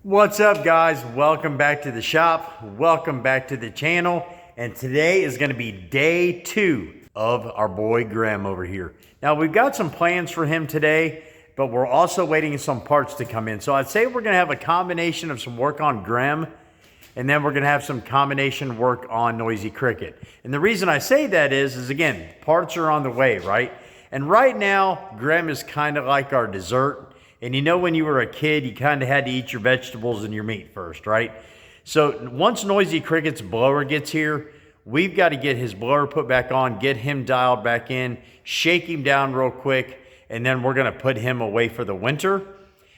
What's up, guys? Welcome back to the shop. Welcome back to the channel. And today is going to be day 2 of our boy Grem over here. Now, we've got some plans for him today, but we're also waiting for some parts to come in. So I'd say we're going to have a combination of some work on Grem, and then we're going to have some combination work on Noisy Cricket. And the reason I say that is again, parts are on the way, right? And right now, Grem is kind of like our dessert. And you know, when you were a kid, you kind of had to eat your vegetables and your meat first, right? So once Noisy Cricket's blower gets here, we've got to get his blower put back on, get him dialed back in, shake him down real quick, and then we're going to put him away for the winter.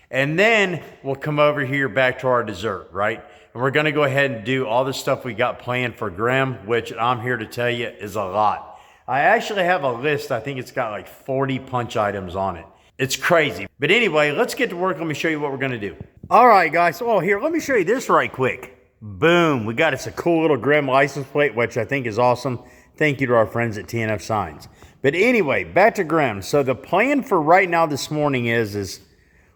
And then we'll come over here back to our dessert, right? And we're going to go ahead and do all the stuff we got planned for Grem, which I'm here to tell you is a lot. I actually have a list. I think it's got like 40 punch items on it. It's crazy. But anyway, let's get to work. Let me show you what we're going to do. All right, guys. Oh, here, let me show you this right quick. Boom. We got us a cool little Grem license plate, which I think is awesome. Thank you to our friends at TNF Signs. But anyway, back to Grem. So the plan for right now this morning is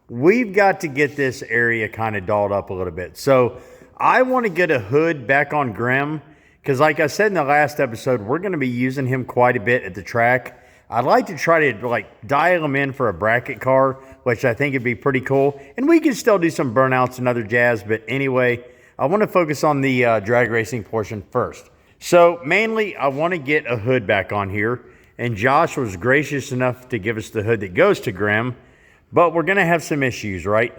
we've got to get this area kind of dolled up a little bit. So I want to get a hood back on Grem because, like I said in the last episode, we're going to be using him quite a bit at the track. I'd like to try to dial him in for a bracket car, which I think would be pretty cool. And we can still do some burnouts and other jazz. But anyway, I want to focus on the drag racing portion first. So mainly, I want to get a hood back on here. And Josh was gracious enough to give us the hood that goes to Grem. But we're going to have some issues, right?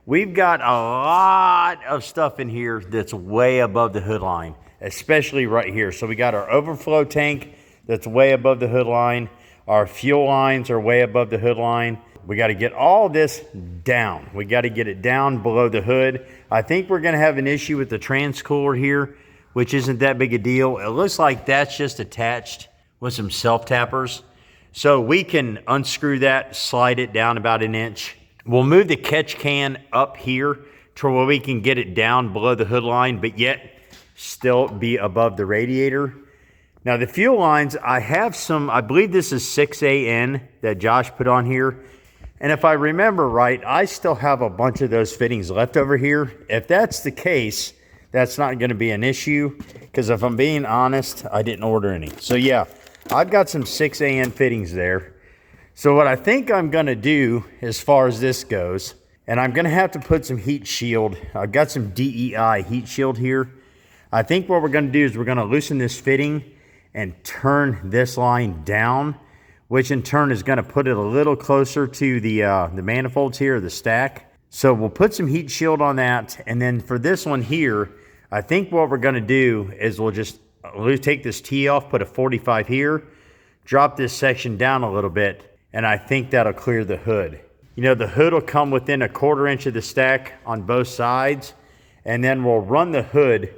We've got a lot of stuff in here that's way above the hood line, especially right here. So we got our overflow tank that's way above the hood line. Our fuel lines are way above the hood line. We got to get all this down. We got to get it down below the hood. I think we're going to have an issue with the transcooler here, which isn't that big a deal. It looks like that's just attached with some self-tappers. So we can unscrew that, slide it down about an inch. We'll move the catch can up here to where we can get it down below the hood line, but yet still be above the radiator. Now, the fuel lines, I have some, I believe this is 6AN that Josh put on here. And if I remember right, I still have a bunch of those fittings left over here. If that's the case, that's not going to be an issue. Because if I'm being honest, I didn't order any. So yeah, I've got some 6AN fittings there. So what I think I'm going to do as far as this goes, and I'm going to have to put some heat shield. I've got some DEI heat shield here. I think what we're going to do is we're going to loosen this fitting and turn this line down, which in turn is going to put it a little closer to the manifolds here, the stack. So we'll put some heat shield on that. And then for this one here, I think what we're going to do is we'll take this T off, put a 45 here, drop this section down a little bit, and I think that'll clear the hood. You know, the hood will come within a 1/4 inch of the stack on both sides, and then we'll run the hood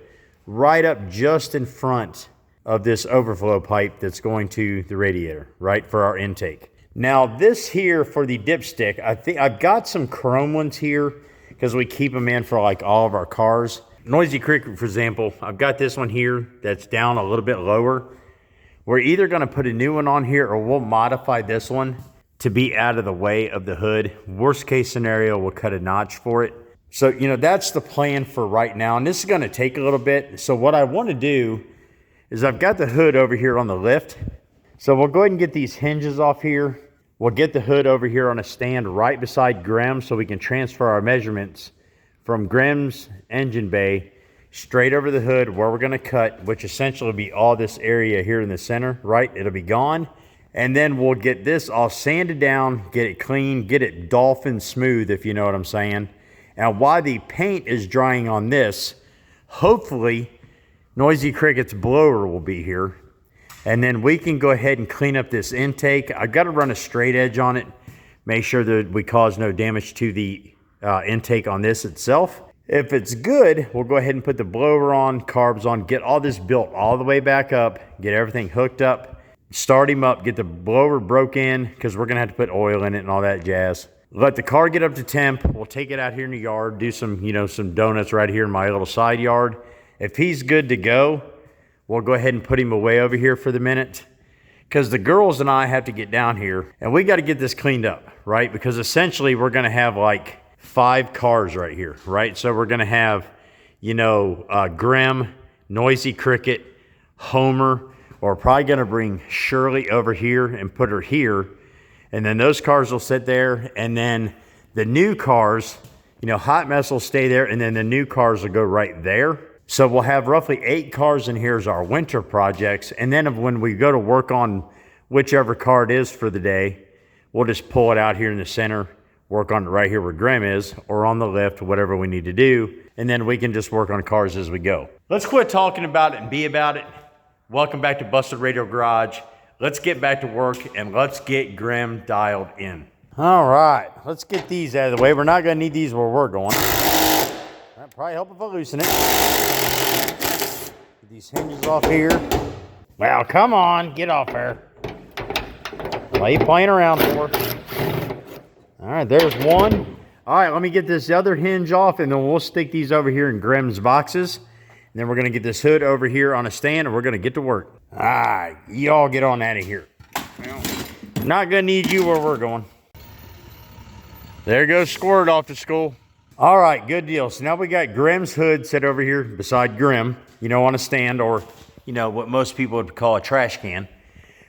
right up just in front of this overflow pipe that's going to the radiator, right, for our intake. Now, this here for the dipstick, I think I've got some chrome ones here because we keep them in for like all of our cars. Noisy Cricket, for example, I've got this one here that's down a little bit lower. We're either going to put a new one on here or we'll modify this one to be out of the way of the hood. Worst case scenario, we'll cut a notch for it. So, you know, that's the plan for right now. And this is going to take a little bit. So what I want to do is I've got the hood over here on the lift. So we'll go ahead and get these hinges off here. We'll get the hood over here on a stand right beside Grem so we can transfer our measurements from Grem's engine bay straight over the hood where we're going to cut, which essentially will be all this area here in the center, right? It'll be gone. And then we'll get this all sanded down, get it clean, get it dolphin smooth, if you know what I'm saying. And while the paint is drying on this, hopefully Noisy Cricket's blower will be here. And then we can go ahead and clean up this intake. I've got to run a straight edge on it. Make sure that we cause no damage to the intake on this itself. If it's good, we'll go ahead and put the blower on, carbs on, get all this built all the way back up, get everything hooked up, start him up, get the blower broke in because we're going to have to put oil in it and all that jazz. Let the car get up to temp. We'll take it out here in the yard, do some, some donuts right here in my little side yard. If he's good to go, we'll go ahead and put him away over here for the minute because the girls and I have to get down here and we got to get this cleaned up, right? Because essentially we're going to have like 5 cars right here, right? So we're gonna have, Grem, Noisy Cricket, Homer, or probably gonna bring Shirley over here and put her here. And then those cars will sit there, and then the new cars, Hot Mess will stay there, and then the new cars will go right there. So we'll have roughly 8 cars in here as our winter projects. And then when we go to work on whichever car it is for the day, we'll just pull it out here in the center, work on it right here where Grem is, or on the lift, whatever we need to do. And then we can just work on cars as we go. Let's quit talking about it and be about it. Welcome back to Busted Radio Garage. Let's get back to work and let's get Grem dialed in. All right, let's get these out of the way. We're not gonna need these where we're going. That'd probably help if I loosen it. Get these hinges off here. Well, come on, get off there. Why are you playing around for? All right, there's one. All right, let me get this other hinge off, and then we'll stick these over here in Grem's boxes. And then we're gonna get this hood over here on a stand, and we're gonna get to work. All right, y'all get on out of here. Well, not gonna need you where we're going. There goes Squirt off to school. All right, good deal. So now we got Grem's hood set over here beside Grem, on a stand, or, what most people would call a trash can.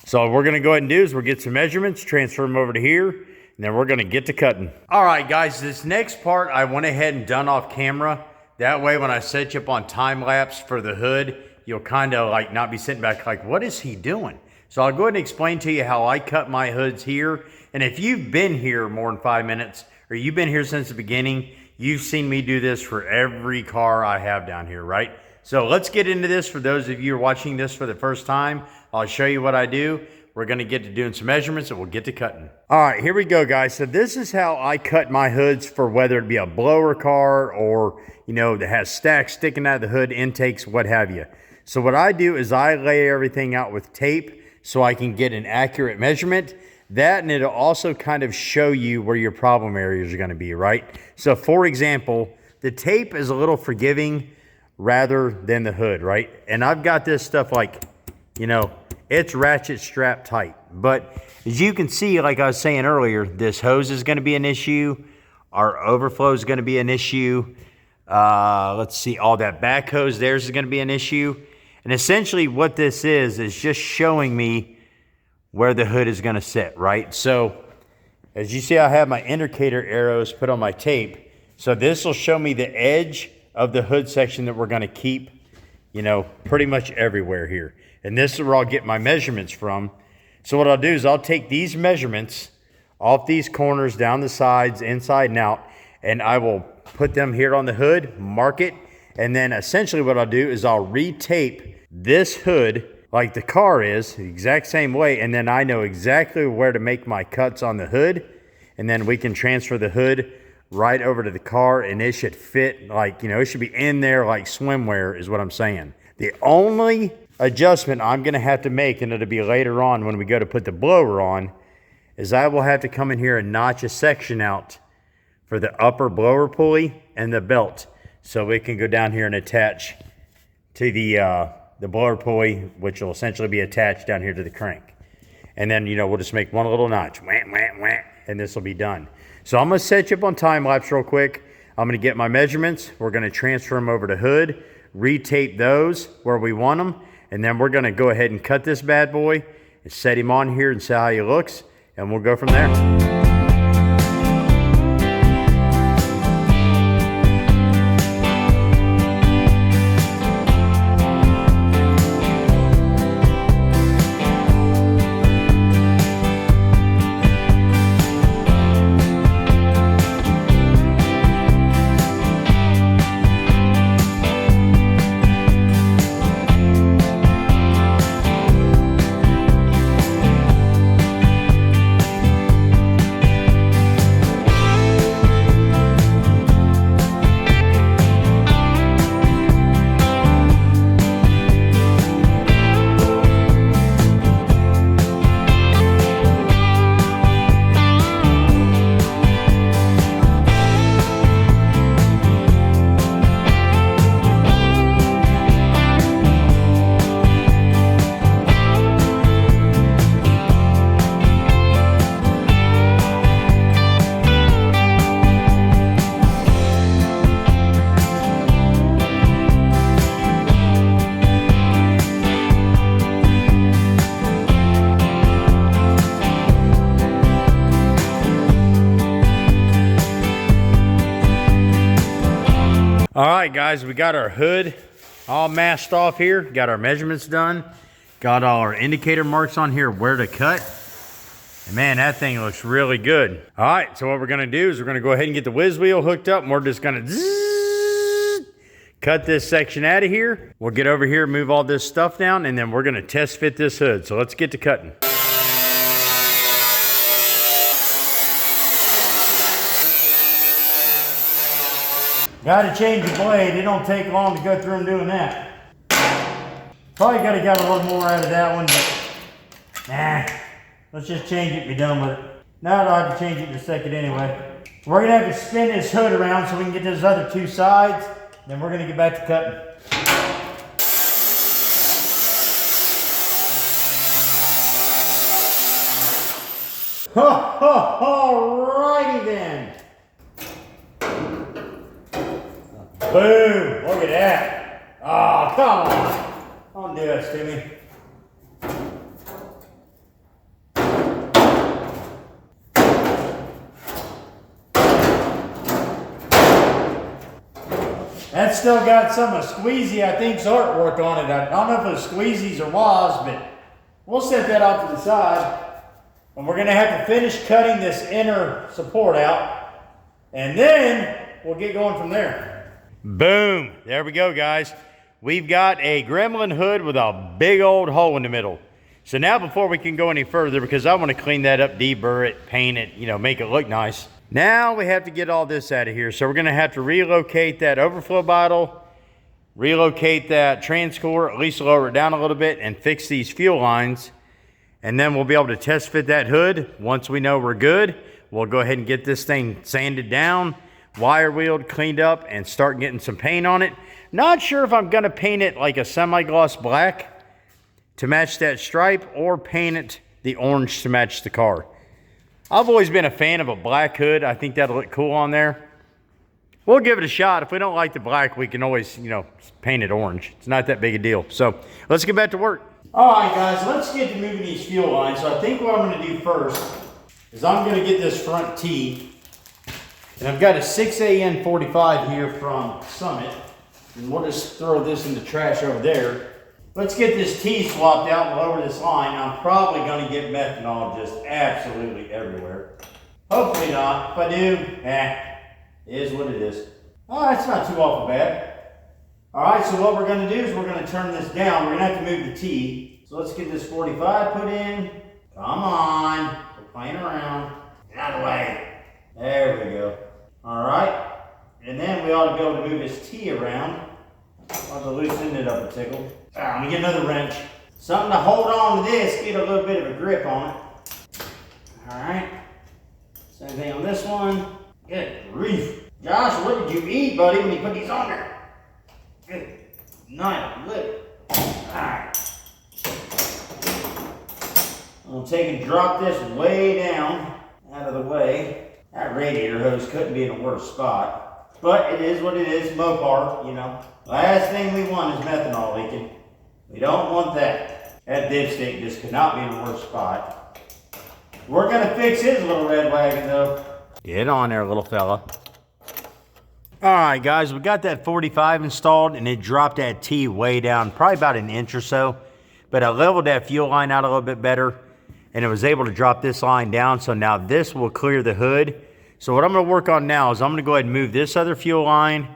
So what we're gonna go ahead and do is we'll get some measurements, transfer them over to here, and then we're gonna get to cutting. All right, guys, this next part I went ahead and done off camera. That way when I set you up on time lapse for the hood, you'll kind of like not be sitting back like, what is he doing? So I'll go ahead and explain to you how I cut my hoods here. And if you've been here more than 5 minutes, or you've been here since the beginning, you've seen me do this for every car I have down here, right? So let's get into this. For those of you who are watching this for the first time, I'll show you what I do. We're gonna get to doing some measurements and we'll get to cutting. All right, here we go, guys. So this is how I cut my hoods for whether it be a blower car or, that has stacks sticking out of the hood, intakes, what have you. So what I do is I lay everything out with tape so I can get an accurate measurement. That, and it'll also kind of show you where your problem areas are gonna be, right? So for example, the tape is a little forgiving rather than the hood, right? And I've got this stuff like, it's ratchet strap tight. But as you can see, like I was saying earlier, this hose is gonna be an issue. Our overflow is gonna be an issue. Let's see, all that back hose there's is gonna be an issue. And essentially what this is just showing me where the hood is gonna sit, right? So as you see, I have my indicator arrows put on my tape. So this will show me the edge of the hood section that we're gonna keep, pretty much everywhere here. And this is where I'll get my measurements from. So what I'll do is I'll take these measurements off these corners, down the sides, inside and out, and I will put them here on the hood, mark it, and then essentially what I'll do is I'll retape this hood like the car is, the exact same way, and then I know exactly where to make my cuts on the hood, and then we can transfer the hood right over to the car, and it should fit like, it should be in there like swimwear is what I'm saying. The only adjustment I'm gonna have to make, and it'll be later on when we go to put the blower on, is I will have to come in here and notch a section out for the upper blower pulley and the belt, so we can go down here and attach to the blower pulley, which will essentially be attached down here to the crank. And then, we'll just make one little notch, wah, wah, wah, and this will be done. So I'm gonna set you up on time lapse real quick. I'm gonna get my measurements. We're gonna transfer them over to hood, retape those where we want them, and then we're gonna go ahead and cut this bad boy and set him on here and see how he looks, and we'll go from there. All right, guys, we got our hood all masked off here. Got our measurements done. Got all our indicator marks on here where to cut. And man, that thing looks really good. All right, so what we're gonna do is we're gonna go ahead and get the whiz wheel hooked up, and we're just gonna cut this section out of here. We'll get over here, move all this stuff down, and then we're gonna test fit this hood. So let's get to cutting. Gotta change the blade. It don't take long to go through and doing that. Probably could have got a little more out of that one, but nah. Let's just change it and be done with it. Now I'll have to change it in a second anyway. We're gonna have to spin this hood around so we can get those other two sides. Then we're gonna get back to cutting. Alrighty then. Boom, look at that. Oh, come on. Don't do this to me. That's still got some of Squeezy, I think's artwork on it. I don't know if it's Squeezy's or was, but we'll set that off to the side. And we're gonna have to finish cutting this inner support out, and then we'll get going from there. Boom, there we go, guys. We've got a Gremlin hood with a big old hole in the middle. So now before we can go any further, because I want to clean that up, deburr it, paint it, you know, make it look nice. Now we have to get all this out of here. So we're going to have to relocate that overflow bottle, relocate that transcooler, at least lower it down a little bit, and fix these fuel lines. And then we'll be able to test fit that hood. Once we know we're good, we'll go ahead and get this thing sanded down, wire wheeled, cleaned up, and start getting some paint on it. Not sure if I'm going to paint it like a semi-gloss black to match that stripe, or paint it the orange to match the car. I've always been a fan of a black hood. I think that'll look cool on there. We'll give it a shot. If we don't like the black, we can always, you know, paint it orange. It's not that big a deal. So let's get back to work. All right, guys, let's get to moving these fuel lines. So I think what I'm going to do first is I'm going to get this front T. And I've got a 6AN45 here from Summit. And we'll just throw this in the trash over there. Let's get this T swapped out and lower this line. I'm probably going to get methanol just absolutely everywhere. Hopefully not. If I do, it is what it is. Oh, that's not too awful bad. All right, so what we're going to do is we're going to turn this down. We're going to have to move the T. So let's get this 45 put in. Come on. We're playing around. Get out of the way. There we go. All right. And then we ought to be able to move this T around. I'll have to loosen it up a tickle. I'm gonna get another wrench. Something to hold on to this, get a little bit of a grip on it. All right. Same thing on this one. Good grief. Josh, what did you eat, buddy, when you put these on there? Good night, lip. All right. I'm gonna take and drop this way down, out of the way. That radiator hose couldn't be in a worse spot. But it is what it is, Mopar, you know. Last thing we want is methanol leaking. We don't want that. That dipstick just could not be in a worse spot. We're gonna fix his little red wagon though. Get on there, little fella. All right, guys, we got that 45 installed, and it dropped that T way down, probably about an inch or so. But I leveled that fuel line out a little bit better, and it was able to drop this line down. So now this will clear the hood. So what I'm going to work on now is I'm going to go ahead and move this other fuel line.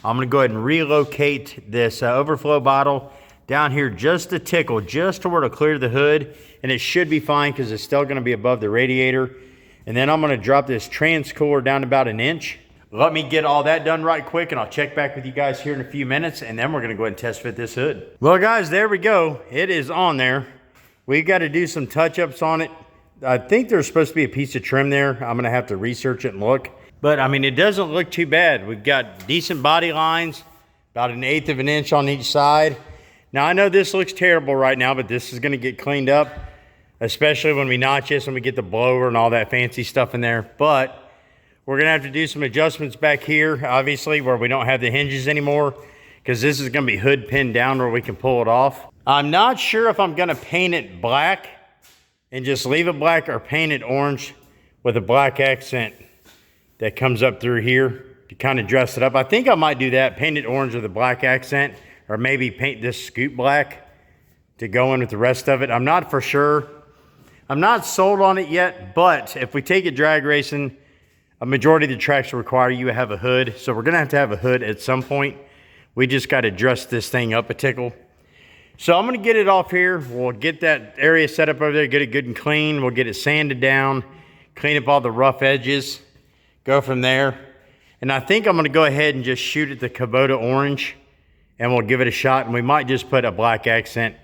I'm going to go ahead and relocate this overflow bottle down here just a tickle, just to where to clear the hood. And it should be fine because it's still going to be above the radiator. And then I'm going to drop this transcooler down about an inch. Let me get all that done right quick, and I'll check back with you guys here in a few minutes, and then we're going to go ahead and test fit this hood. Well, guys, there we go. It is on there. We've got to do some touch-ups on it. I think there's supposed to be a piece of trim there. I'm going to have to research it and look. But, I mean, it doesn't look too bad. We've got decent body lines, about 1/8 of an inch on each side. Now, I know this looks terrible right now, but this is going to get cleaned up, especially when we notch this and we get the blower and all that fancy stuff in there. But we're going to have to do some adjustments back here, obviously, where we don't have the hinges anymore, because this is going to be hood pinned down where we can pull it off. I'm not sure if I'm going to paint it black and just leave it black, or paint it orange with a black accent that comes up through here. to kind of dress it up. I think I might do that, paint it orange with a black accent, or maybe paint this scoop black to go in with the rest of it. I'm not for sure. I'm not sold on it yet, but if we take it drag racing, a majority of the tracks require you to have a hood. So we're gonna have a hood at some point. We just gotta dress this thing up a tickle. So I'm gonna get it off here. We'll get that area set up over there, get it good and clean. We'll get it sanded down, clean up all the rough edges, go from there. And I think I'm gonna go ahead and just shoot it the Kubota orange, and we'll give it a shot. And we might just put a black accent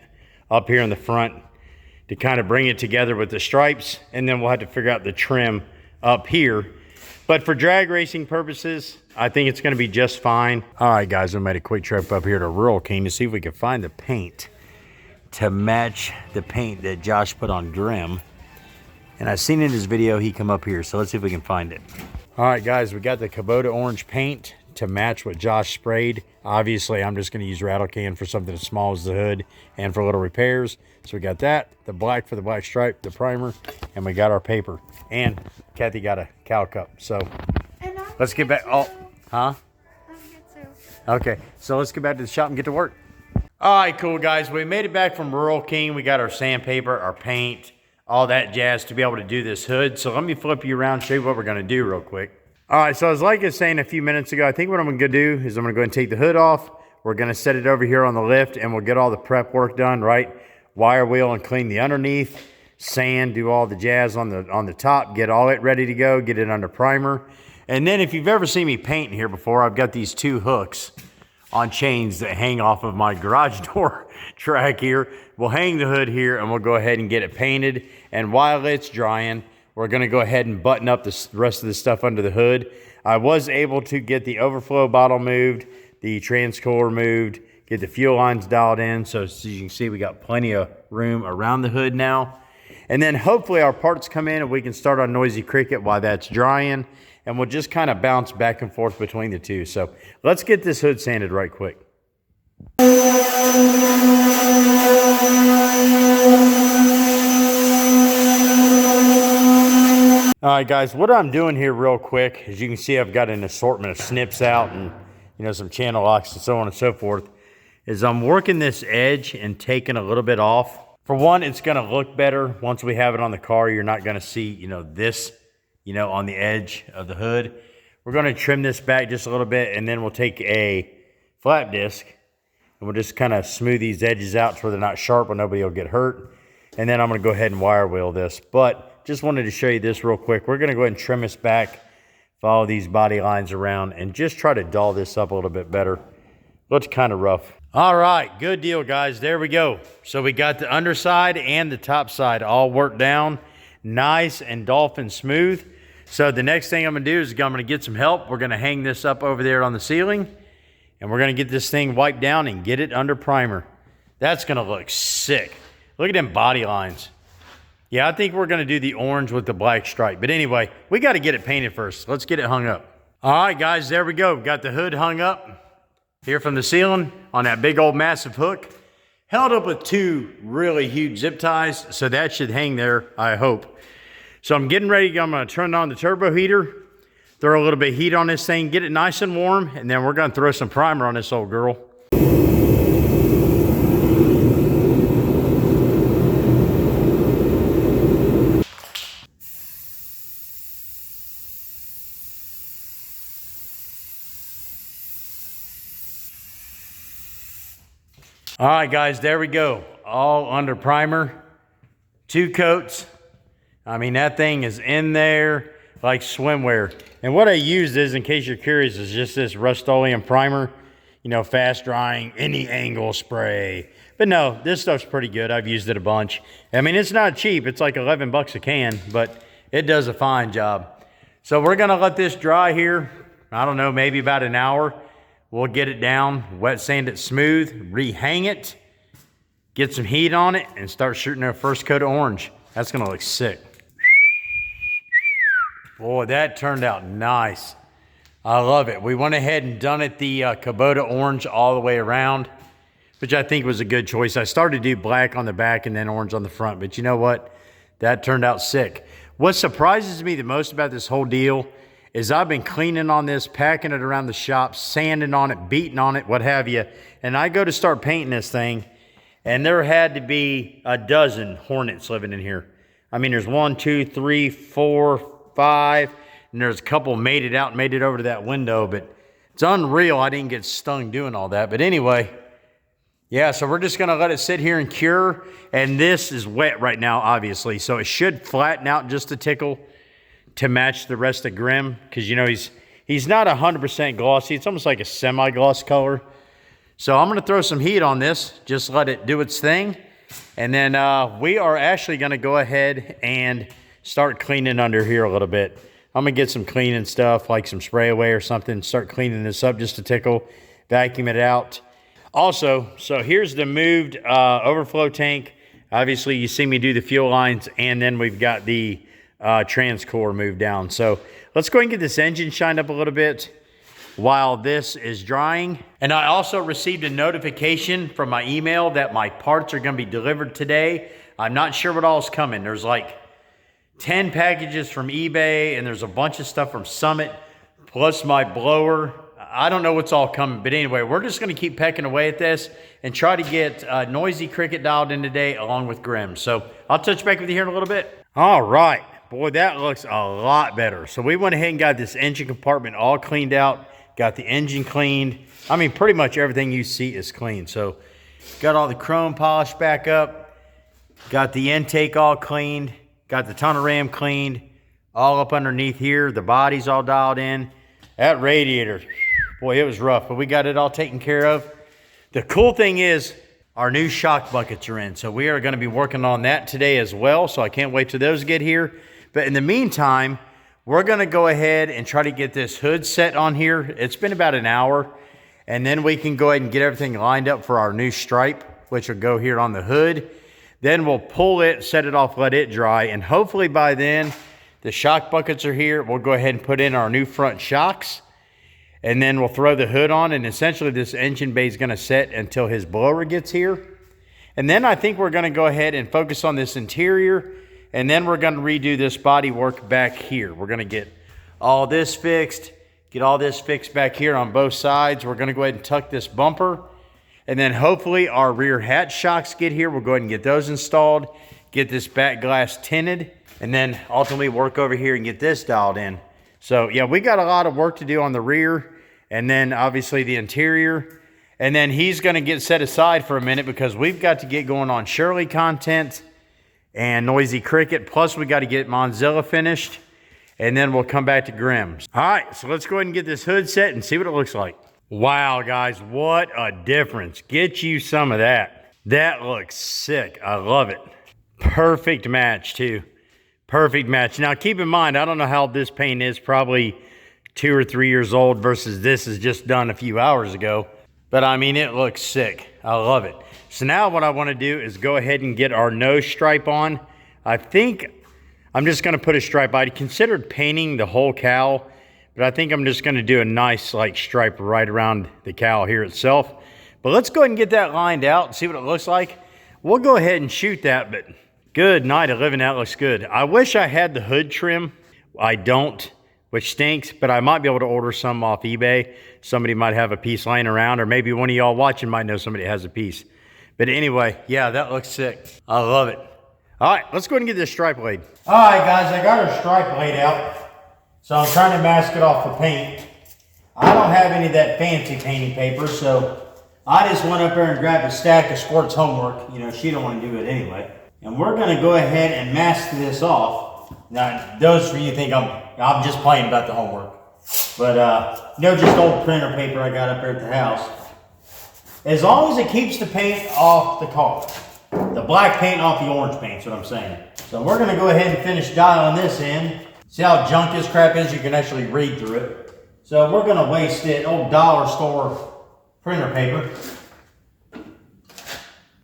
up here in the front to kind of bring it together with the stripes. And then we'll have to figure out the trim up here. But for drag racing purposes, I think it's gonna be just fine. All right, guys, we made a quick trip up here to Relocating to see if we could find the paint to match the paint that Josh put on Grem. And I've seen in his video, he come up here, so let's see if we can find it. All right, guys, we got the Kubota orange paint to match what Josh sprayed. Obviously, I'm just gonna use rattle can for something as small as the hood and for little repairs. So we got that, the black for the black stripe, the primer, and we got our paper. And Kathy got a cow cup. So let's get back. Oh, huh? Okay, so let's get back to the shop and get to work. All right, cool, guys. We made it back from Relocating. We got our sandpaper, our paint, all that jazz to be able to do this hood. So let me flip you around, show you what we're gonna do real quick. All right, so as like I was saying a few minutes ago, I think what I'm gonna do is I'm gonna go ahead and take the hood off. We're gonna set it over here on the lift and we'll get all the prep work done, right? Wire wheel and clean the underneath, sand, do all the jazz on the top, get all it ready to go, get it under primer. And then if you've ever seen me paint here before, I've got these two hooks on chains that hang off of my garage door track here. We'll hang the hood here and we'll go ahead and get it painted. And while it's drying, we're gonna go ahead and button up the rest of the stuff under the hood. I was able to get the overflow bottle moved, the transcooler moved, get the fuel lines dialed in. So as you can see, we got plenty of room around the hood now. And then hopefully our parts come in and we can start on Noisy Cricket while that's drying. And we'll just kind of bounce back and forth between the two. So let's get this hood sanded right quick. All right, guys, what I'm doing here real quick, as you can see, I've got an assortment of snips out and, you know, some channel locks and so on and so forth, is I'm working this edge and taking a little bit off. For one, it's gonna look better. Once we have it on the car, you're not gonna see, you know, this, you know, on the edge of the hood. We're gonna trim this back just a little bit and then we'll take a flap disc and we'll just kind of smooth these edges out so they're not sharp or nobody will get hurt. And then I'm gonna go ahead and wire wheel this. But just wanted to show you this real quick. We're gonna go ahead and trim this back, follow these body lines around, and just try to dull this up a little bit better. Looks kind of rough. All right, good deal, guys. There we go. So we got the underside and the top side all worked down, nice and dolphin smooth. So the next thing I'm gonna do is I'm gonna get some help. We're gonna hang this up over there on the ceiling, and we're gonna get this thing wiped down and get it under primer. That's gonna look sick. Look at them body lines. Yeah, I think we're gonna do the orange with the black stripe. But anyway, we gotta get it painted first. Let's get it hung up. All right, guys, there we go. Got the hood hung up here from the ceiling on that big old massive hook. Held up with two really huge zip ties, so that should hang there, I hope. So I'm getting ready. I'm gonna turn on the turbo heater, throw a little bit of heat on this thing, get it nice and warm, and then we're gonna throw some primer on this old girl. All right, guys, there we go. All under primer, 2 coats. I mean, that thing is in there like swimwear. And what I used is, in case you're curious, is just this Rust-Oleum primer, you know, fast drying, any angle spray. But no, this stuff's pretty good. I've used it a bunch. I mean, it's not cheap. It's like 11 bucks a can, but it does a fine job. So we're gonna let this dry here. I don't know, maybe about an hour. We'll get it down, wet sand it smooth, rehang it, get some heat on it, and start shooting our first coat of orange. That's gonna look sick. Boy, that turned out nice. I love it. We went ahead and done it the Kubota orange all the way around, which I think was a good choice. I started to do black on the back and then orange on the front, but you know what? That turned out sick. What surprises me the most about this whole deal is I've been cleaning on this, packing it around the shop, sanding on it, beating on it, what have you. And I go to start painting this thing, and there had to be a dozen hornets living in here. I mean, there's 1, 2, 3, 4, 5, and there's a couple made it out and made it over to that window, but it's unreal. I didn't get stung doing all that. But anyway, yeah, so we're just going to let it sit here and cure. And this is wet right now, obviously. So it should flatten out just a tickle to match the rest of Grem. Because, you know, he's not 100% glossy. It's almost like a semi-gloss color. So I'm going to throw some heat on this. Just let it do its thing. And then we are actually going to go ahead and start cleaning under here a little bit. I'm going to get some cleaning stuff, like some spray away or something. Start cleaning this up just a tickle. Vacuum it out. Also, so here's the moved overflow tank. Obviously, you see me do the fuel lines, and then we've got the transcore moved down. So let's go ahead and get this engine shined up a little bit while this is drying. And I also received a notification from my email that my parts are going to be delivered today. I'm not sure what all is coming. There's like 10 packages from eBay, and there's a bunch of stuff from Summit, plus my blower. I don't know what's all coming, but anyway, we're just going to keep pecking away at this and try to get Noisy Cricket dialed in today along with Grem. So I'll touch back with you here in a little bit. All right. Boy, that looks a lot better. So we went ahead and got this engine compartment all cleaned out, got the engine cleaned. I mean, pretty much everything you see is clean. So got all the chrome polished back up, got the intake all cleaned, got the tunnel ram cleaned, all up underneath here. The body's all dialed in. That radiator, boy, it was rough, but we got it all taken care of. The cool thing is our new shock buckets are in, so we are going to be working on that today as well, so I can't wait till those get here. But in the meantime, we're going to go ahead and try to get this hood set on here. It's been about an hour, and then we can go ahead and get everything lined up for our new stripe, which will go here on the hood. Then we'll pull it, set it off, let it dry, and hopefully by then the shock buckets are here. We'll go ahead and put in our new front shocks. And then we'll throw the hood on, and essentially this engine bay is going to set until his blower gets here. And then I think we're going to go ahead and focus on this interior, and then we're going to redo this body work back here. We're going to get all this fixed, get all this fixed back here on both sides. We're going to go ahead and tuck this bumper, and then hopefully our rear hatch shocks get here. We'll go ahead and get those installed, get this back glass tinted, and then ultimately work over here and get this dialed in. So yeah, we got a lot of work to do on the rear, and then obviously the interior. And then he's going to get set aside for a minute because we've got to get going on Shirley content and Noisy Cricket. Plus we got to get Monzilla finished, and then we'll come back to Grem's. All right, so let's go ahead and get this hood set and see what it looks like. Wow, guys, what a difference. Get you some of that. That looks sick. I love it. Perfect match too. Perfect match. Now, keep in mind, I don't know how this paint is, probably 2 or 3 years old versus this is just done a few hours ago. But, I mean, it looks sick. I love it. So now what I want to do is go ahead and get our nose stripe on. I think I'm just going to put a stripe. I considered painting the whole cowl, but I think I'm just going to do a nice, like, stripe right around the cowl here itself. But let's go ahead and get that lined out and see what it looks like. We'll go ahead and shoot that, but good night of living. That looks good. I wish I had the hood trim. I don't, which stinks, but I might be able to order some off eBay. Somebody might have a piece laying around, or maybe one of y'all watching might know somebody has a piece. But anyway, yeah, that looks sick. I love it. All right, let's go ahead and get this stripe laid. All right, guys, I got our stripe laid out. So I'm trying to mask it off the paint. I don't have any of that fancy painting paper, so I just went up there and grabbed a stack of Squirt's homework. You know, she don't want to do it anyway. And we're going to go ahead and mask this off. Now, those of you think I'm just playing about the homework. But, you know, just old printer paper I got up there at the house. As long as it keeps the paint off the car. The black paint off the orange paint is what I'm saying. So we're going to go ahead and finish dialing this in. See how junk this crap is? You can actually read through it. So we're going to waste it. Old dollar store printer paper.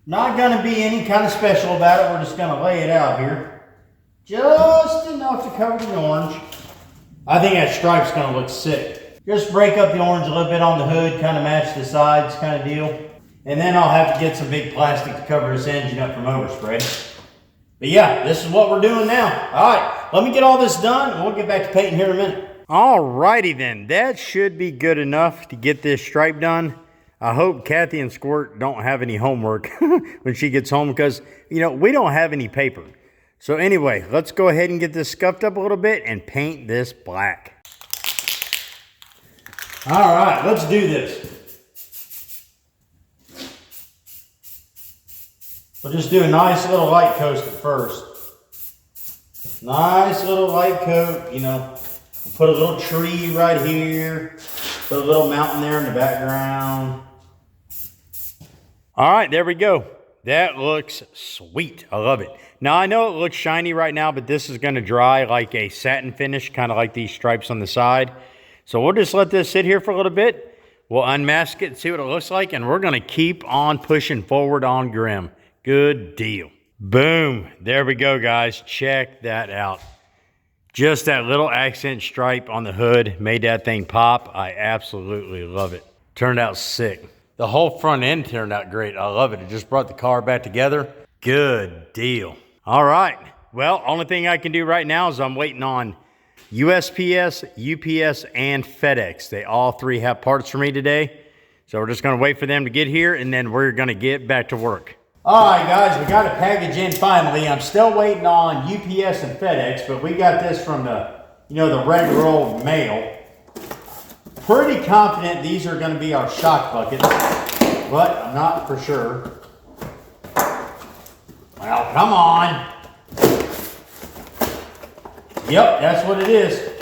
Not going to be any kind of special about it. We're just going to lay it out here. Just enough to cover the orange. I think that stripe's going to look sick. Just break up the orange a little bit on the hood, kind of match the sides kind of deal. And then I'll have to get some big plastic to cover this engine up from overspray. But yeah, this is what we're doing now. All right, let me get all this done and we'll get back to painting here in a minute. Alrighty then, that should be good enough to get this stripe done. I hope Kathy and Squirt don't have any homework when she gets home because, you know, we don't have any paper. So anyway, let's go ahead and get this scuffed up a little bit and paint this black. All right, let's do this. We'll just do a nice little light coat at first. Nice little light coat, you know. We'll put a little tree right here. Put a little mountain there in the background. All right, there we go. That looks sweet. I love it. Now, I know it looks shiny right now, but this is going to dry like a satin finish, kind of like these stripes on the side. So we'll just let this sit here for a little bit. We'll unmask it and see what it looks like, and we're going to keep on pushing forward on Grem. Good deal. Boom. There we go, guys. Check that out. Just that little accent stripe on the hood made that thing pop. I absolutely love it. Turned out sick. The whole front end turned out great. I love it. It just brought the car back together. Good deal. All right. Well, only thing I can do right now is I'm waiting on USPS, UPS, and FedEx. They all three have parts for me today. So we're just going to wait for them to get here, and then we're going to get back to work. All right, guys, we got a package in finally. I'm still waiting on UPS and FedEx, but we got this from the, you know, the regular old mail. Pretty confident these are going to be our shock buckets, but I'm not for sure. Well, come on. Yep, that's what it is.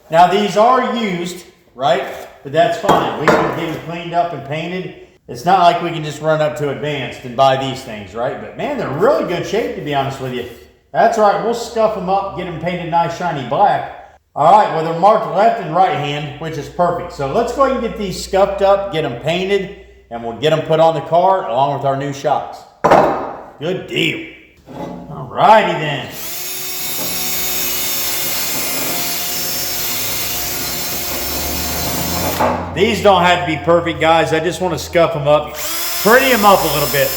Now, these are used, right? But that's fine. We can get them cleaned up and painted. It's not like we can just run up to Advanced and buy these things, right? But man, they're in really good shape, to be honest with you. That's right. We'll scuff them up, get them painted nice, shiny black. All right, well, they're marked left and right hand, which is perfect. So let's go ahead and get these scuffed up, get them painted, and we'll get them put on the car along with our new shocks. Good deal. All righty then. These don't have to be perfect, guys. I just want to scuff them up, pretty them up a little bit.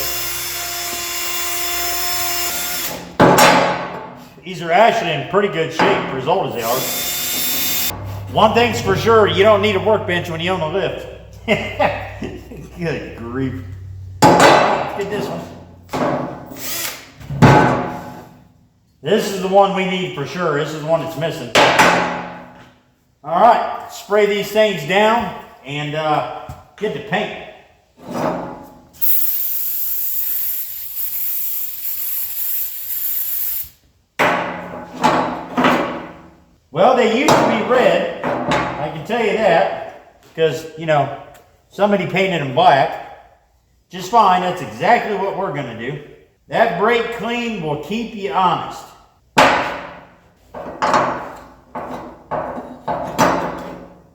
These are actually in pretty good shape for as old as they are. One thing's for sure, you don't need a workbench when you own a lift. Good grief. Let's get this one. This is the one we need for sure. This is the one that's missing. All right, spray these things down and get the paint. Well, they used to be red, I can tell you that, because, you know, somebody painted them black. Just fine, that's exactly what we're going to do. That brake clean will keep you honest.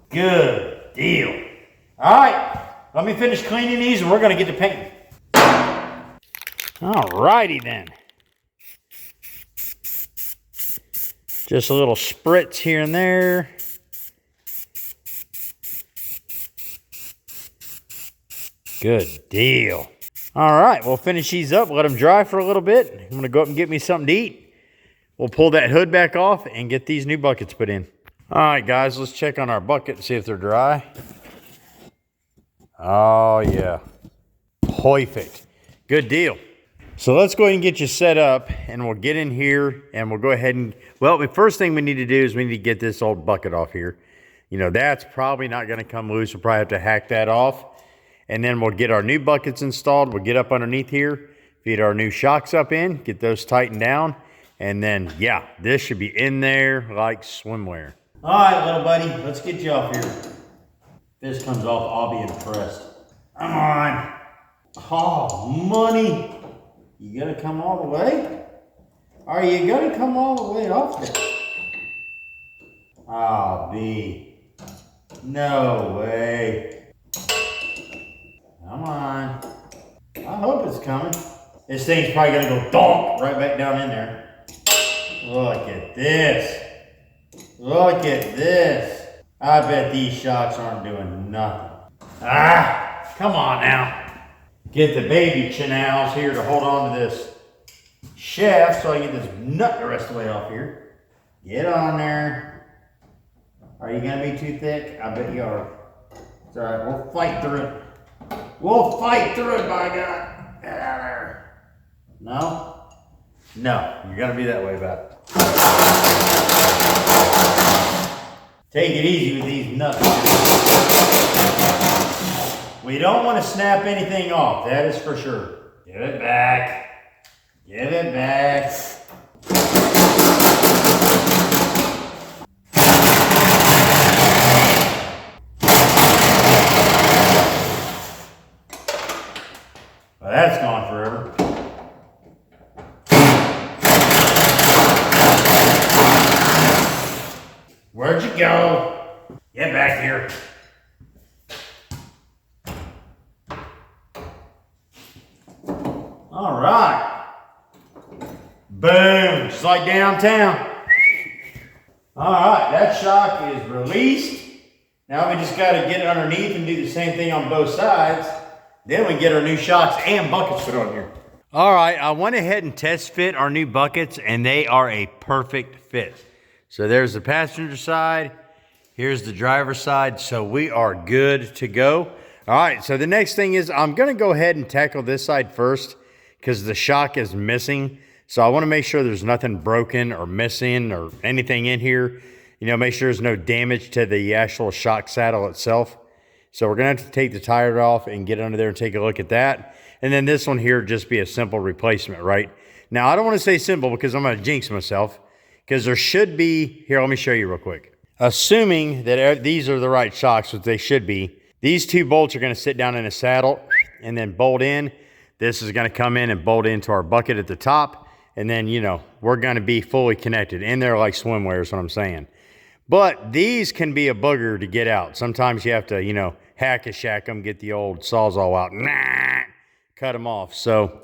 Good deal. All right, let me finish cleaning these and we're going to get to painting. All righty then. Just a little spritz here and there. Good deal. All right, we'll finish these up, let them dry for a little bit. I'm going to go up and get me something to eat. We'll pull that hood back off and get these new buckets put in. All right, guys, let's check on our bucket and see if they're dry. Oh, yeah. Perfect. Good deal. So let's go ahead and get you set up, and we'll get in here, and we'll go ahead and, well, the first thing we need to do is we need to get this old bucket off here. You know, that's probably not going to come loose. We'll probably have to hack that off. And then we'll get our new buckets installed. We'll get up underneath here, feed our new shocks up in, get those tightened down. And then, yeah, this should be in there like swimwear. All right, little buddy, let's get you off here. If this comes off, I'll be impressed. Come on. Oh, money. You gotta come all the way? Are you gonna come all the way off there? Oh, B. No way. Come on. I hope it's coming. This thing's probably gonna go donk right back down in there. Look at this. Look at this. I bet these shocks aren't doing nothing. Ah, come on now. Get the baby canals here to hold on to this shaft so I get this nut the rest of the way off here. Get on there. Are you gonna be too thick? I bet you are. It's all right, we'll fight through it. We'll fight through it, by God. Get out of there. No? No, you're gonna be that way about it. Take it easy with these nuts. We don't want to snap anything off, that is for sure. Give it back. Give it back. Well, that's gone forever. Where'd you go? Get back here. All right. Boom, just like downtown. All right, that shock is released. Now we just got to get it underneath and do the same thing on both sides. Then we get our new shocks and buckets put on here. All right, I went ahead and test fit our new buckets, and they are a perfect fit. So there's the passenger side, here's the driver's side, so we are good to go. All right, so the next thing is I'm gonna go ahead and tackle this side first because the shock is missing. So I wanna make sure there's nothing broken or missing or anything in here. You know, make sure there's no damage to the actual shock saddle itself. So we're gonna have to take the tire off and get under there and take a look at that. And then this one here just be a simple replacement, right? Now I don't wanna say simple because I'm gonna jinx myself. Because there should be, here, let me show you real quick. Assuming that these are the right shocks, which they should be, these two bolts are gonna sit down in a saddle and then bolt in. This is gonna come in and bolt into our bucket at the top. And then, you know, we're gonna be fully connected. And they're like swimwear is what I'm saying. But these can be a booger to get out. Sometimes you have to, you know, hack a shack them, get the old Sawzall out, cut them off. So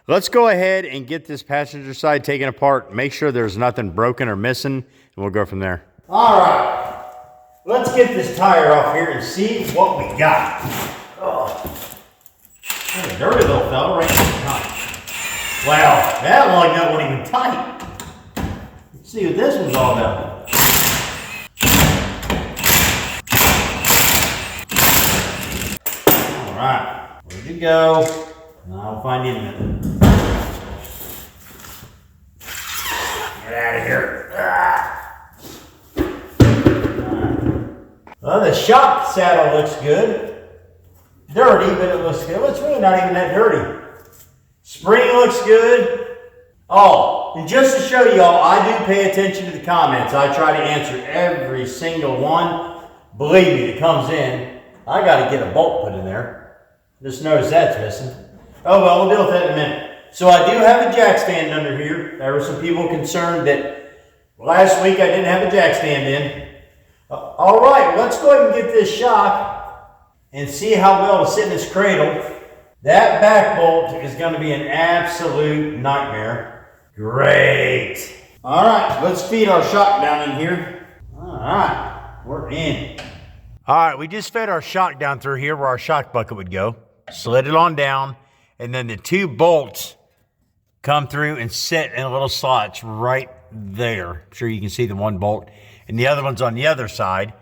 let's go ahead and get this passenger side taken apart, make sure there's nothing broken or missing, and we'll go from there. All right, let's get this tire off here and see what we got. Oh, that's a dirty little fella right in the top. Wow, that lug nut wasn't even tight. Let's see what this one's all about. All right, where'd you go? I'll find you in a minute. Get out of here. Well, the shock saddle looks good. Dirty, but it looks good. Well, it's really not even that dirty. Spring looks good. Oh, and just to show y'all, I do pay attention to the comments. I try to answer every single one. Believe me, it comes in. I got to get a bolt put in there. Just notice that's missing. Oh, well, we'll deal with that in a minute. So I do have a jack stand under here. There were some people concerned that last week I didn't have a jack stand in. All right, let's go ahead and get this shock and see how well to sit in this cradle. That back bolt is going to be an absolute nightmare. Great. All right, let's feed our shock down in here. All right, we're in. All right, we just fed our shock down through here where our shock bucket would go. Slid it on down. And then the two bolts come through and sit in little slots right there. I'm sure you can see the one bolt and the other one's on the other side.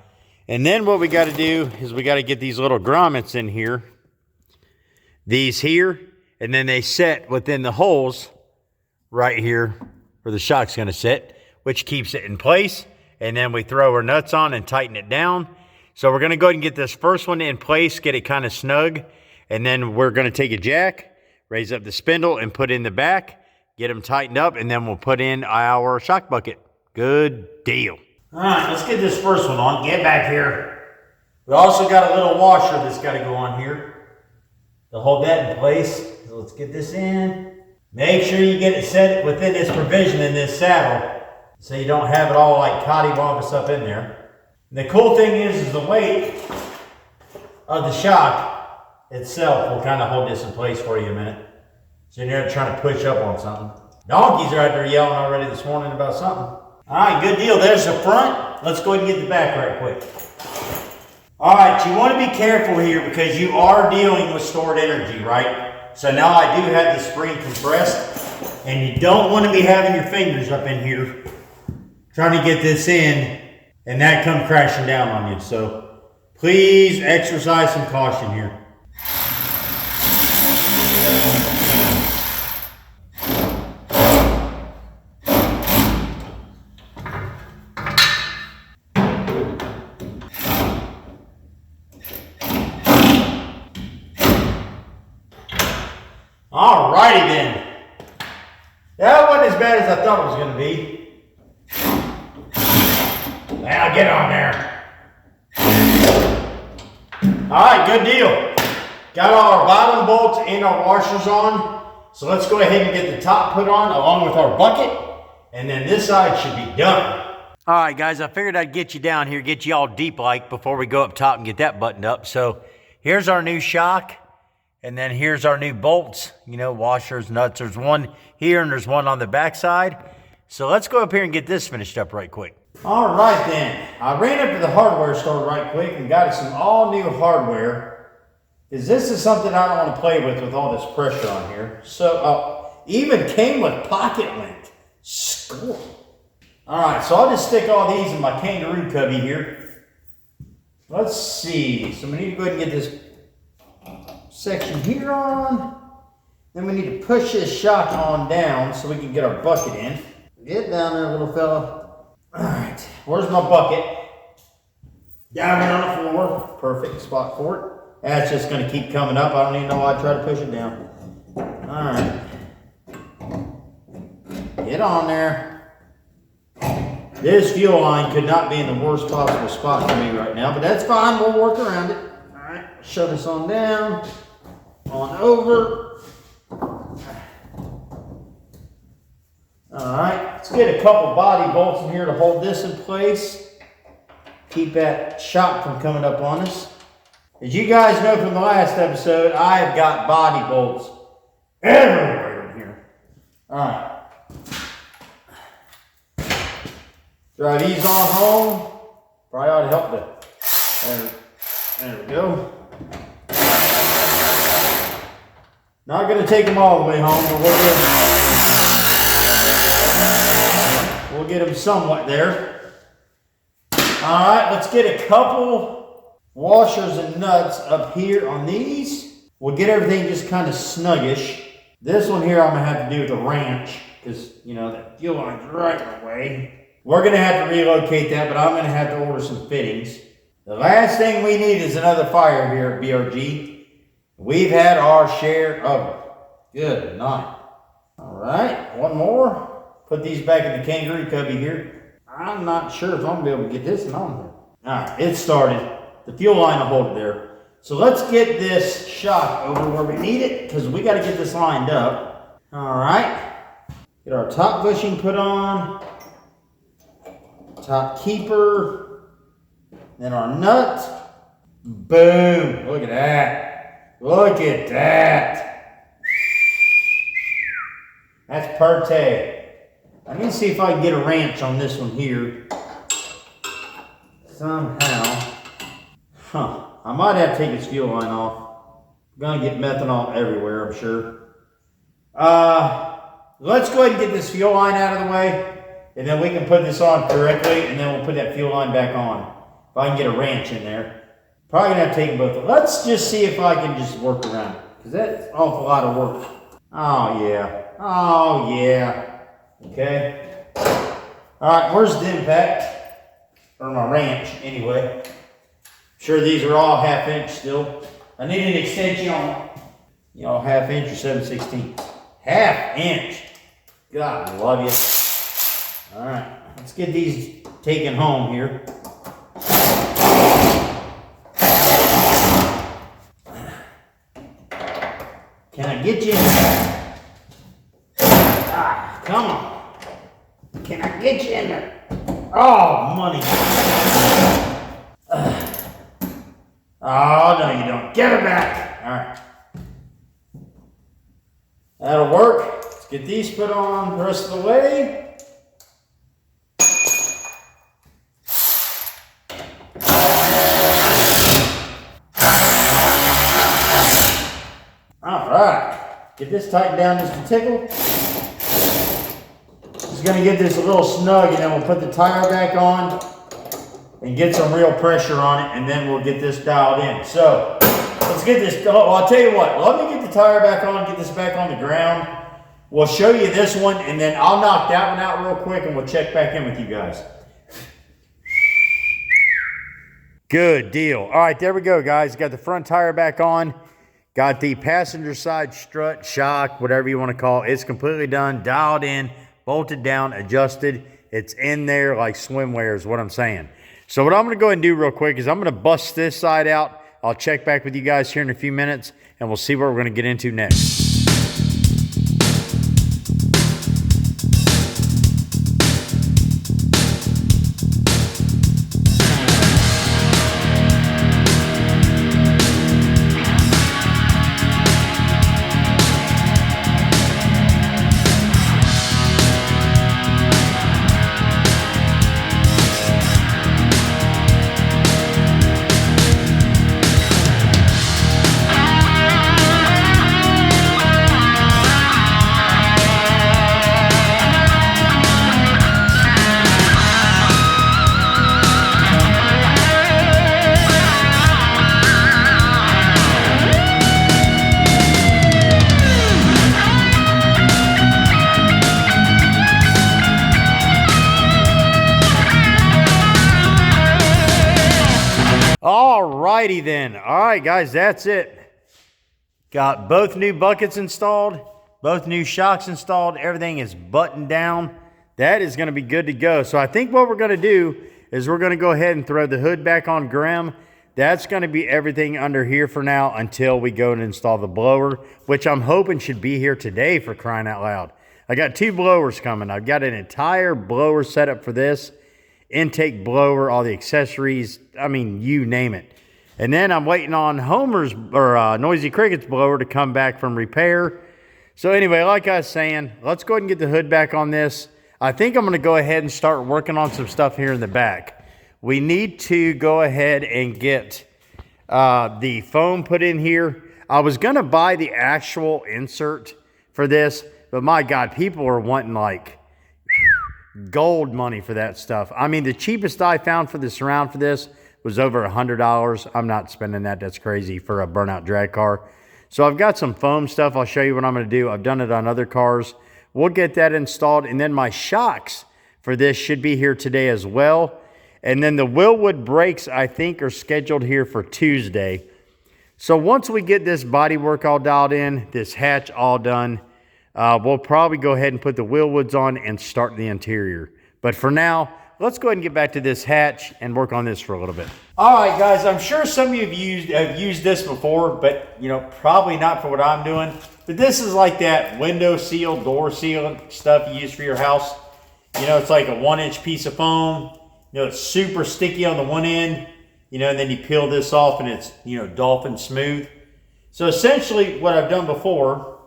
And then what we got to do is we got to get these little grommets in here. These here, and then they sit within the holes right here where the shock's going to sit, which keeps it in place. And then we throw our nuts on and tighten it down. So we're going to go ahead and get this first one in place, get it kind of snug. And then we're going to take a jack, raise up the spindle, and put in the back, get them tightened up, and then we'll put in our shock bucket. Good deal. All right, let's get this first one on. Get back here. We also got a little washer that's got to go on here to hold that in place. So let's get this in. Make sure you get it set within this provision in this saddle so you don't have it all like cottywampus up in there. And the cool thing is the weight of the shock itself will kind of hold this in place for you a minute. So you're not trying to push up on something. Donkeys are out there yelling already this morning about something. All right, good deal. There's the front. Let's go ahead and get the back right quick. All right, you want to be careful here because you are dealing with stored energy, right? So now I do have the spring compressed, and you don't want to be having your fingers up in here trying to get this in and that come crashing down on you. So please exercise some caution here. Alrighty then. That wasn't as bad as I thought it was going to be. Now get on there. Alright, good deal. Got all our bottom bolts and our washers on. So let's go ahead and get the top put on along with our bucket. And then this side should be done. Alright guys, I figured I'd get you down here, get you all deep like before we go up top and get that buttoned up. So here's our new shock. And then here's our new bolts, you know, washers, nuts. There's one here and there's one on the back side. So let's go up here and get this finished up right quick. All right then, I ran up to the hardware store right quick and got some all new hardware. Because this is something I don't want to play with all this pressure on here. So, even came with pocket lint. Score. All right, so I'll just stick all these in my kangaroo cubby here. Let's see, so we need to go ahead and get this section here on. Then we need to push this shock on down so we can get our bucket in. Get down there, little fella. All right, where's my bucket? Down here on the floor. Perfect spot for it. That's just going to keep coming up. I don't even know why I try to push it down. All right. Get on there. This fuel line could not be in the worst possible spot for me right now, but that's fine. We'll work around it. All right, shove this on down. On over. Alright, let's get a couple body bolts in here to hold this in place. Keep that shock from coming up on us. As you guys know from the last episode, I have got body bolts everywhere in here. Alright. Drive these on home. Probably ought to help there we go. Not going to take them all the way home, but we'll get them somewhat there. All right, let's get a couple washers and nuts up here on these. We'll get everything just kind of snuggish. This one here I'm going to have to do with a wrench because, you know, that fuel line's right in the way. We're going to have to relocate that, but I'm going to have to order some fittings. The last thing we need is another fire here at BRG. We've had our share of it. Good night. All right, one more. Put these back in the kangaroo cubby here. I'm not sure if I'm going to be able to get this one on there. All right, it started. The fuel line will hold it there. So let's get this shock over where we need it because we got to get this lined up. All right. Get our top bushing put on. Top keeper. Then our nut. Boom. Look at that. Look at that. That's perte. I need to see if I can get a wrench on this one here. Somehow. I might have to take this fuel line off. I'm going to get methanol everywhere, I'm sure. Let's go ahead and get this fuel line out of the way. And then we can put this on correctly. And then we'll put that fuel line back on. If I can get a wrench in there. Probably going to have to take them both. Let's just see if I can just work around it. Because that's an awful lot of work. Oh, yeah. Oh, yeah. Okay. Alright, where's the impact? Or my wrench, anyway. Sure, these are all 1/2 inch still. I need an extension on, you know, 1/2 inch or 7/16. 1/2 inch. God love you. Alright, let's get these taken home here. Can I get you in there? Ah, come on. Can I get you in there? Oh, money. Oh, no, you don't. Get it back. All right. That'll work. Let's get these put on the rest of the way. All right. Get this tightened down just a tickle. Just going to get this a little snug and then we'll put the tire back on. and get some real pressure on it, and then we'll get this dialed in. So let's get this. Oh, I'll tell you what, let me get the tire back on, get this back on the ground. We'll show you this one, and then I'll knock that one out real quick, and we'll check back in with you guys. Good deal. All right, there we go, guys. Got the front tire back on. Got the passenger side strut, shock, whatever you want to call it. It's completely done, dialed in, bolted down, adjusted. It's in there like swimwear is what I'm saying. So what I'm going to go ahead and do real quick is I'm going to bust this side out. I'll check back with you guys here in a few minutes, and we'll see what we're going to get into next. Alrighty then. All right, guys, that's it. Got both new buckets installed, both new shocks installed. Everything is buttoned down. That is going to be good to go. So I think what we're going to do is we're going to go ahead and throw the hood back on Grem. That's going to be everything under here for now until we go and install the blower, which I'm hoping should be here today, for crying out loud. I got 2 blowers coming. I've got an entire blower set up for this. Intake blower, all the accessories, I mean, you name it. And then I'm waiting on Homer's, or Noisy Cricket's blower to come back from repair. So anyway, like I was saying, let's go ahead and get the hood back on this. I think I'm going to go ahead and start working on some stuff here in the back. We need to go ahead and get the foam put in here. I was going to buy the actual insert for this, but my God, people are wanting like gold money for that stuff. I mean, the cheapest I found for the surround for this was over $100. I'm not spending that. That's crazy for a burnout drag car. So I've got some foam stuff. I'll show you what I'm going to do. I've done it on other cars. We'll get that installed. And then my shocks for this should be here today as well. And then the Willwood brakes, I think, are scheduled here for Tuesday. So once we get this body work all dialed in, this hatch all done, we'll probably go ahead and put the Willwoods on and start the interior. But for now, let's go ahead and get back to this hatch and work on this for a little bit. All right, guys, I'm sure some of you have used this before, but probably not for what I'm doing. But this is like that window seal, door seal stuff you use for your house. It's like a 1-inch piece of foam. It's super sticky on the one end, and then you peel this off and it's, dolphin smooth. So essentially what I've done before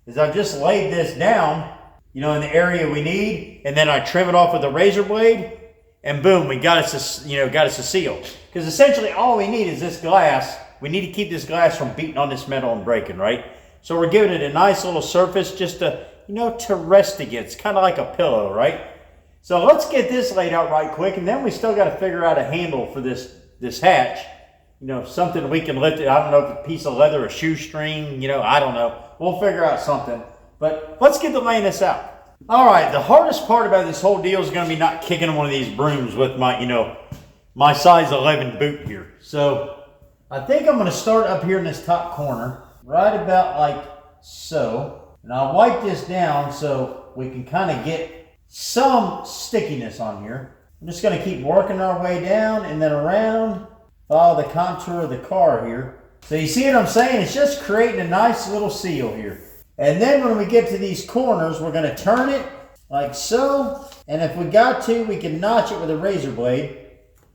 is I've just laid this down, in the area we need, and then I trim it off with a razor blade, and boom, we got us a seal. Because essentially all we need is this glass. We need to keep this glass from beating on this metal and breaking, right? So we're giving it a nice little surface just to, to rest against, kind of like a pillow, right? So let's get this laid out right quick, and then we still got to figure out a handle for this hatch. Something we can lift it. I don't know if a piece of leather, a shoestring, I don't know. We'll figure out something. But let's get to laying this out. All right, the hardest part about this whole deal is going to be not kicking one of these brooms with my, my size 11 boot here. So I think I'm going to start up here in this top corner, right about like so. And I'll wipe this down so we can kind of get some stickiness on here. I'm just going to keep working our way down and then around. Follow the contour of the car here. So you see what I'm saying? It's just creating a nice little seal here. And then when we get to these corners, we're going to turn it like so. And if we got to, we can notch it with a razor blade.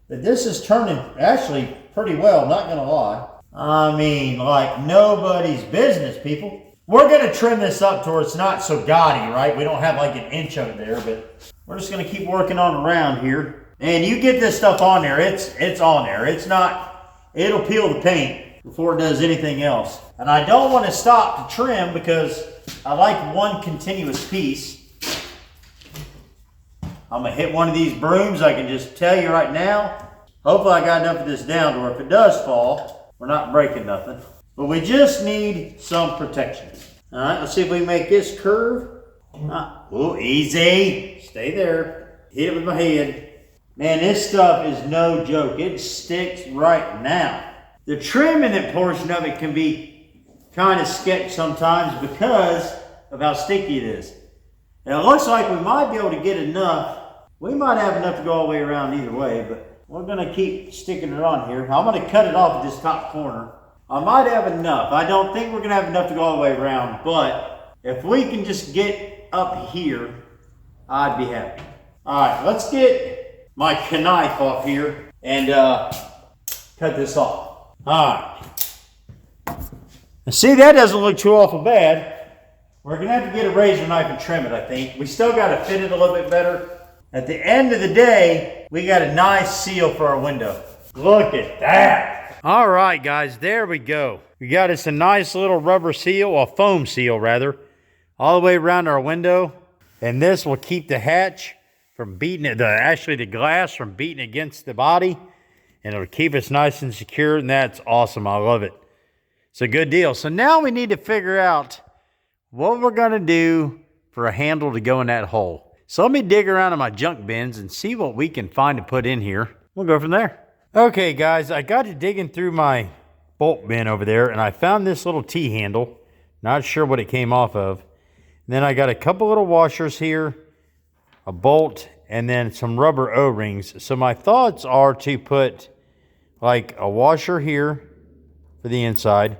But this is turning actually pretty well, not going to lie. I mean, like nobody's business, people. We're going to trim this up to where it's not so gaudy, right? We don't have like an inch of it there, but we're just going to keep working on around here. And you get this stuff on there, it's on there. It's not, it'll peel the paint before it does anything else. And I don't want to stop to trim because I like one continuous piece. I'm going to hit one of these brooms. I can just tell you right now, Hopefully I got enough of this down to where if it does fall, we're not breaking nothing. But we just need some protection. All right, let's see if we can make this curve. Oh, easy. Stay there. Hit it with my head. Man, this stuff is no joke. It sticks right now. The trimming that portion of it can be kind of sketchy sometimes because of how sticky it is. And it looks like we might be able to get enough. We might have enough to go all the way around either way, but we're gonna keep sticking it on here. I'm gonna cut it off at this top corner. I might have enough. I don't think we're gonna have enough to go all the way around, but if we can just get up here, I'd be happy. All right, let's get my knife off here and cut this off. All right. Now see, that doesn't look too awful bad. We're gonna have to get a razor knife and trim it, I think. We still gotta fit it a little bit better. At the end of the day, we got a nice seal for our window. Look at that. All right, guys, there we go. We got us a nice little rubber seal, a foam seal rather, all the way around our window. And this will keep the hatch from beating it, actually the glass from beating against the body. And it'll keep us nice and secure, and that's awesome. I love it. It's a good deal. So now we need to figure out what we're gonna do for a handle to go in that hole. So let me dig around in my junk bins and see what we can find to put in here. We'll go from there. Okay, guys, I got to digging through my bolt bin over there, and I found this little T-handle. Not sure what it came off of. And then I got a couple little washers here, a bolt, and then some rubber O-rings. So my thoughts are to put like a washer here for the inside,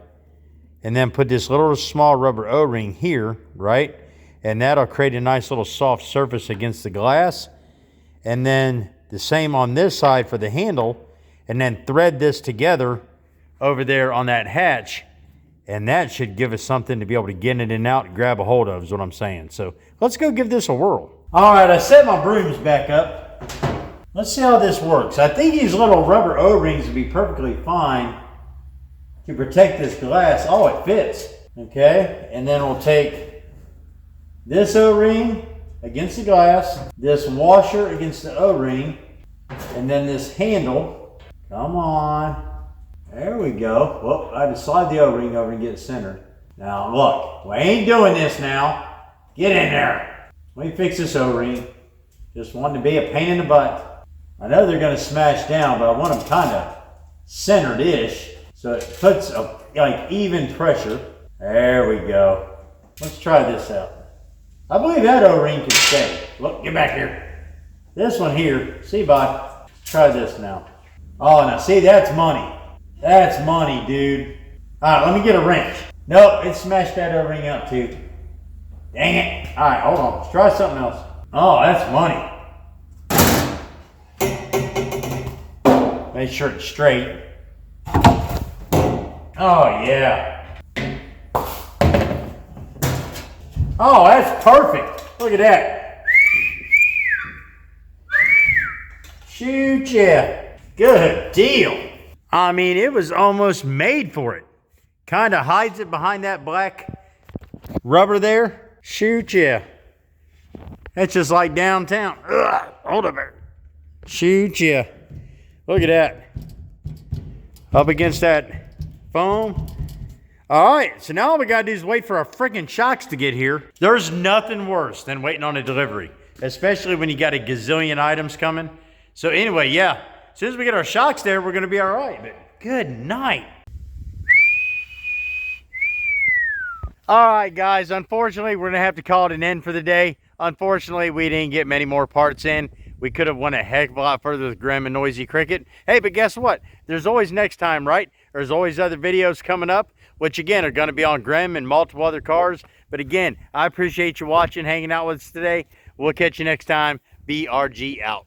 and then put this little small rubber O-ring here, right? And that'll create a nice little soft surface against the glass. And then the same on this side for the handle, and then thread this together over there on that hatch. And that should give us something to be able to get it in and out and grab a hold of, is what I'm saying. So let's go give this a whirl. All right, I set my brooms back up. Let's see how this works. I think these little rubber O-rings would be perfectly fine to protect this glass. Oh, it fits. Okay, and then we'll take this O-ring against the glass, this washer against the O-ring, and then this handle. Come on. There we go. Well, I had to slide the O-ring over and get it centered. Now look, we ain't doing this now. Get in there. Let me fix this O-ring. Just wanted to be a pain in the butt. I know they're gonna smash down, but I want them kind of centered-ish, so it puts a like even pressure. There we go. Let's try this out. I believe that O-ring can stay. Look, get back here. This one here, see, bud. Try this now. Oh, now see, that's money. That's money, dude. All right, let me get a wrench. Nope, it smashed that O-ring out too. Dang it. All right, hold on. Let's try something else. Oh, that's money. Make sure it's straight. Oh, yeah. Oh, that's perfect. Look at that. Shoot, yeah. Good deal. I mean, it was almost made for it. Kind of hides it behind that black rubber there. Shoot, yeah. That's just like downtown. Ugh, hold up there. Shoot, yeah. Look at that. Up against that foam. All right, so now all we gotta do is wait for our freaking shocks to get here. There's nothing worse than waiting on a delivery, especially when you got a gazillion items coming. So anyway, yeah, as soon as we get our shocks there, we're gonna be all right, but good night. All right, guys, unfortunately, we're gonna have to call it an end for the day. Unfortunately, we didn't get many more parts in. We could have went a heck of a lot further with Grem and Noisy Cricket. Hey, but guess what? There's always next time, right? There's always other videos coming up, which again are going to be on Grem and multiple other cars. But again, I appreciate you watching, hanging out with us today. We'll catch you next time. BRG out.